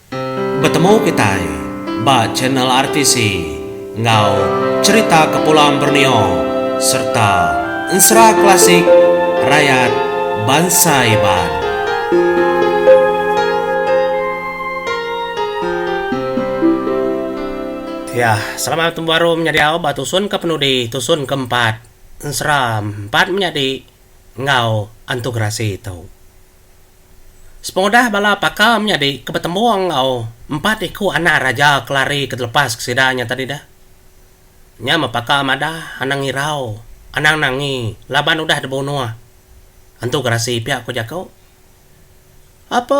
Bertemu kita ba channel RTC ngau cerita Kepulauan Borneo serta ensra klasik rakyat bangsa Iban. Ya, selamat baru menjadi awal batusun kepenudi tusun keempat ensra empat menjadi ngau antugrasi itu. Sepengodah bala pakam menjadi kebetemuang ngau empat iku anak raja kelari ketelepas kesidanya tadi dah. Nya mapakam ada anang irau, anang nangi, laban udah debonua. Antugrasi pihak ko jakau. Apa?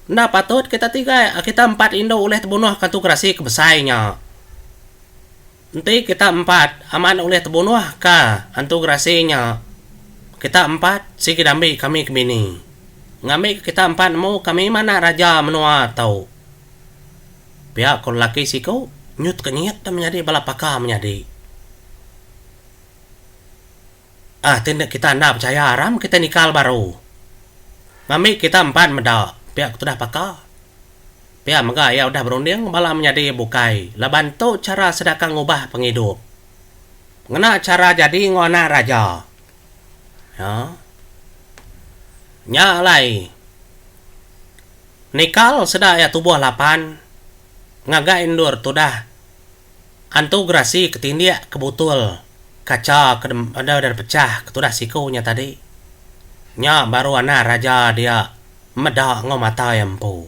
Nah patut kita tiga, kita empat Indo oleh terbunuh antugrasi kebesainya. Nanti kita empat aman oleh terbunuh ka antugrasinya. Kita empat si kidambi kami kebini. Ngambil kita empat mau kami mana raja menua tahu. Pihak kau laki si kau nyut kenyat dan menjadi balapaka menjadi. Tindak kita anda percaya aram kita nikal baru. Ngambil kita empat medak. Pihak sudah pakar. Pihak mega ya udah berunding bala menjadi bukai. Laban tu cara sedakang ubah penghidup. Ngena cara jadi ngona raja. Ya. Nyalai. Nikal sedak ya tubuh lapan. Ngaga indur tu dah. Antugrasi ketindiak kebutul. Kaca ada pecah ketudah sikunya tadi. Nya baru anak raja dia medak ngomata yampu.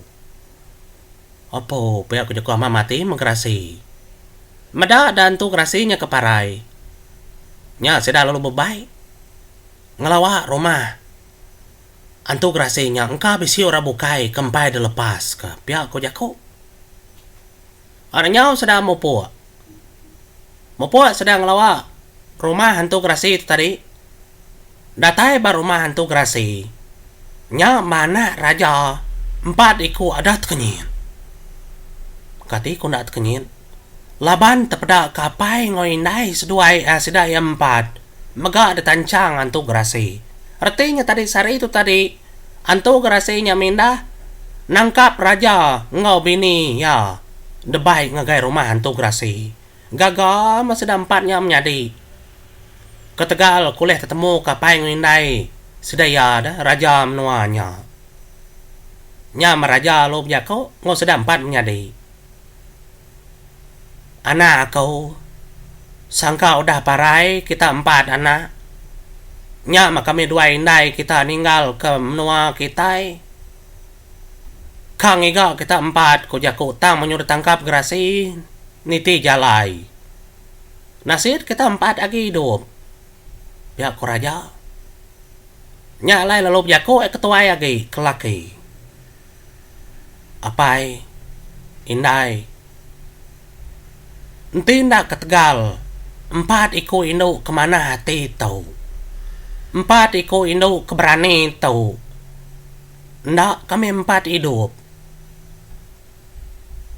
Apa pihak kujaku ama mati mengkerasi. Medak dan antugrasinya keparai. Nya sudah lalu bebai. Ngelawak rumah. Antugrasinya engkau bisi ora bukai kempai dilepas ke pihak kujaku. Orangnya sedang mupu sedang ngelawak rumah antugrasi itu tadi. Datai bar rumah antugrasi. Nya mana raja empat iku ada kenyin. Kati ku nak kenyin. Laban terpeda kapai ngoindai seduai sedai empat. Mega ada tancang antugrasi. Artinya tadi sari itu tadi antugrasinya mindah nangkap raja ngau bini ya. Debai ngagai rumah antugrasi. Gagal masih ada empatnya menjadi. Ketegal kuliah ketemu kapai ngindai sedaya dah raja menuanya. Nya meraja lo kau ngau sedang empat menjadi. Anak kau sangka udah parai kita empat anak. Nya maka kami dua indai kita ninggal ke menua kita. Kang iga kita empat ko jaku tang menyuruh tangkap gerasi niti jalai. Nasir kita empat lagi hidup. Pihak ko raja. Nya lai lalu jaku ketua lagi kelaki. Apai indai. Tindak ketegal. Empat iku Indo kemana hati tahu. Empat iku Indo keberani tahu. Ndak kami empat hidup.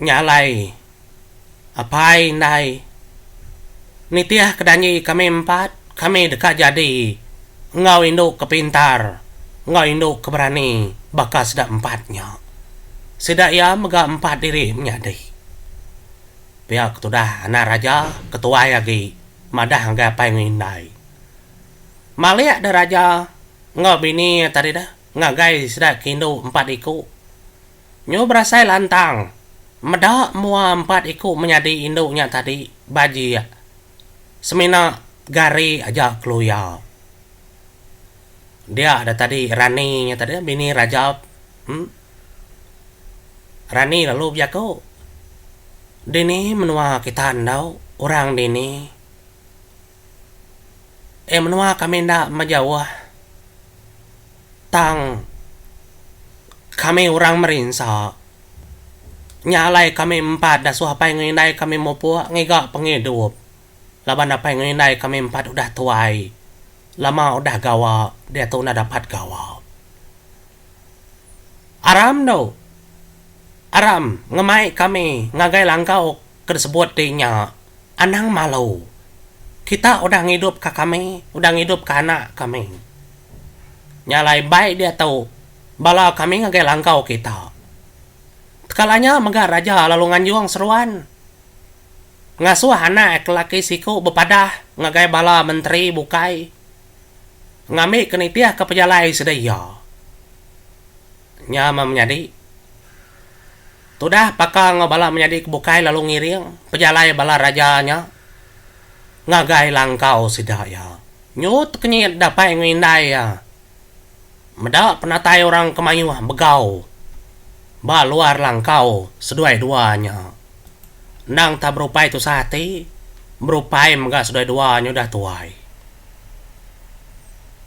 Nyalai. Apai ndai. Nitiah kedanyi kami empat. Kami dekat jadi. Ngau Indo kepintar. Ngau Indo keberani. Bakal sedak empatnya. Sedak ya mega empat diri menyadai. Pihak tu dah anak raja ketua lagi madah angga apa yang indai. Malik dah raja ngau bini tadi dah ngagai sudah kindu empat iku. Nyu berasai lantang medak mua empat iku menjadi induknya tadi baji ya. Semina gari aja keluya. Dia ada tadi Rani nya tadi bini raja. Rani lalu biako. Dini menua kita andau orang dini. Menua kami ndak majawah. Tang kami orang merinsa. Nyalai kami empat dah suhapai ngindai kami mau puak ngigak penghidup. Laban dapai ngindai kami empat udah tuai. Lama udah gawa dia tu nak dapat gawa. Aram do. Aram, ngemai kami, ngagai langkau tersebut dinya. Anang malu. Kita udah ngidup ke kami, udah ngidup ke anak kami. Nyalai baik dia tahu, bala kami ngagai langkau kita. Kalanya megah raja lalu nganjuang seruan. Ngasuh anak laki siku bepadah ngagai bala menteri bukai. Ngami kenitiah ke pejalai sedaya. Nyama menjadi. Tudah pakang bala menjadi kebukai lalu ngiring. Pejalai bala rajanya. Ngagai langkau sedaya. Nyut kenyit dapai ngindai ya. Medak penatai orang kemayuh begau. Ba luar langkau sedua-duanya. Nang tak berupai tu sati, berupai megak sedua-duanya udah tuai.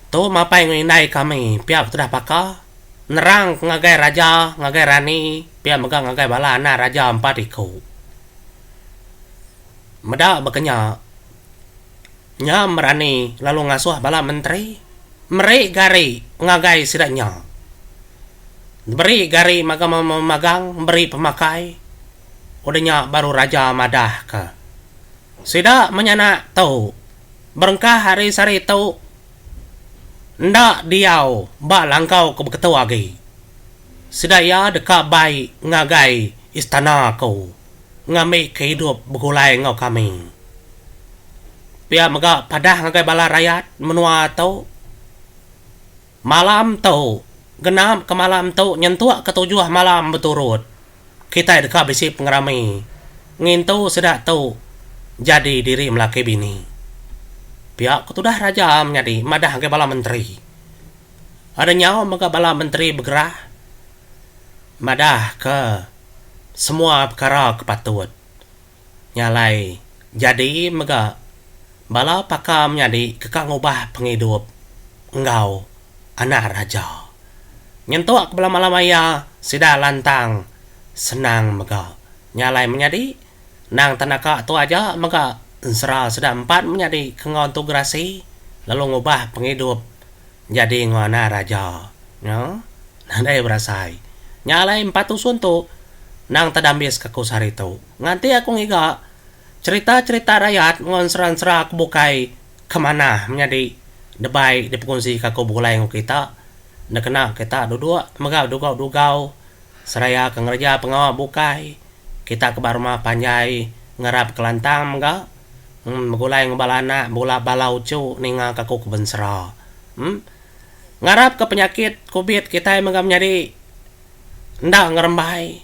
Tu mapai ngindai kami, pihak sudah paka. Nerang ngagai raja, ngagai rani, pihak megak ngagai bala anak raja 4 iku. Medak bekenya. Nya merani lalu ngasuh bala menteri. Meri gari ngagai sidaknya. Beri gari magang, beri pemakai. Udahnya baru raja madah ke. Sida menyana tau. Berengkah hari sari tau. Ndak diau, ba langkau ke beketua lagi. Sida ya dekat baik ngagai istana kau. Ngami kehidup begulai ngau kami. Pia megak padah ngagai bala rakyat menua tau. Malam tau. Genap ke malam tu nyentuak ke 7 malam berturut. Kita dekat bisi pengerami. Ngintu sedak tu. Jadi diri melaki bini. Pihak ketudah raja menjadi madah ke bala menteri. Ada nyawa maka bala menteri bergerah. Madah ke semua perkara kepatut. Nyalai. Jadi maka bala pakam menjadi kekang ubah penghidup. Engkau anak raja. Nyentuak kebelah malam ayah, sida lantang, senang mega. Nyalai menjadi, nang tanaka tu aja mega, serah sida 4 menjadi kengon tu grasi, lalu ngubah penghidup, jadi ngona raja. Ya, nandai berasai. Nyalai 4 usun tu, nang tadambis ke kusari tu. Nganti aku ngiga, cerita-cerita rakyat ngon serang-serang bukai kemana menjadi debai dipungsi kaku bulai kita. Nak kena kita duduk megau dugau seraya ke ngerja pengawa bukai kita ke rumah panjai ngerap kelantang megau megulai ngebalana bola balau cu ninga kaku kebensera ngarap ke penyakit covid kita megau menjadi ndak ngerembai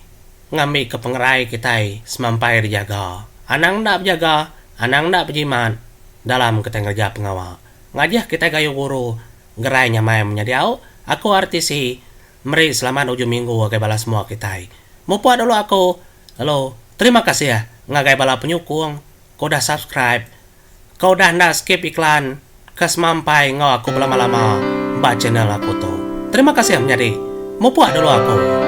ngambil ke pengerai kita semampai dijaga anang ndak berjaga anang ndak berjimat dalam kita ngerja pengawa ngajah kita gayu guru gerai nyamai menjadi au. Aku artisi meri selama 7 minggu ngagai bala semua kita. Mupa dulu aku. Halo, terima kasih ya ngagai bala penyukung. Kau dah subscribe. Kau dah ndak skip iklan. Kes mampai ngau aku lama-lama mbak channel aku tuh. Terima kasih ya menjadi. Mupa dulu aku.